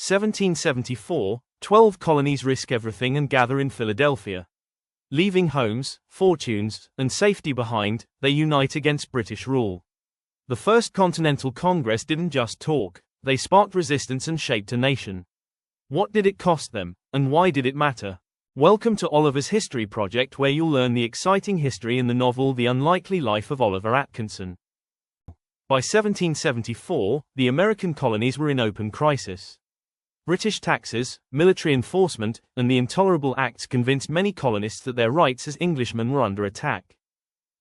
1774, 12 colonies risk everything and gather in Philadelphia. Leaving homes, fortunes, and safety behind, they unite against British rule. The First Continental Congress didn't just talk, they sparked resistance and shaped a nation. What did it cost them, and why did it matter? Welcome to Oliver's History Project, where you'll learn the exciting history in the novel The Unlikely Life of Oliver Atkinson. By 1774, the American colonies were in open crisis. British taxes, military enforcement, and the intolerable acts convinced many colonists that their rights as Englishmen were under attack.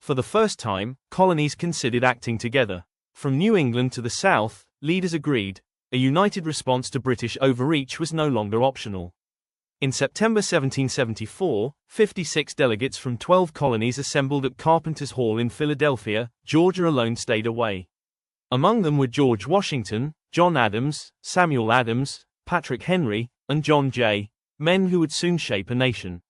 For the first time, colonies considered acting together. From New England to the South, leaders agreed. A united response to British overreach was no longer optional. In September 1774, 56 delegates from 12 colonies assembled at Carpenters Hall in Philadelphia. Georgia alone stayed away. Among them were George Washington, John Adams, Samuel Adams, Patrick Henry, and John Jay, men who would soon shape a nation.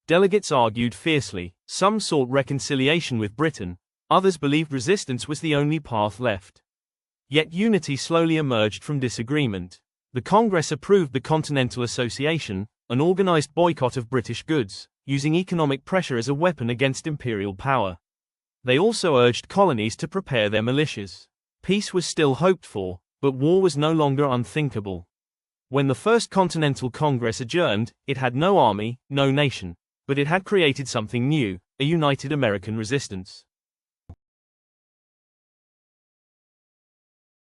Delegates argued fiercely. Some sought reconciliation with Britain, others believed resistance was the only path left. Yet unity slowly emerged from disagreement. The Congress approved the Continental Association, an organized boycott of British goods, using economic pressure as a weapon against imperial power. They also urged colonies to prepare their militias. Peace was still hoped for, but war was no longer unthinkable. When the First Continental Congress adjourned, it had no army, no nation. But it had created something new, a united American resistance.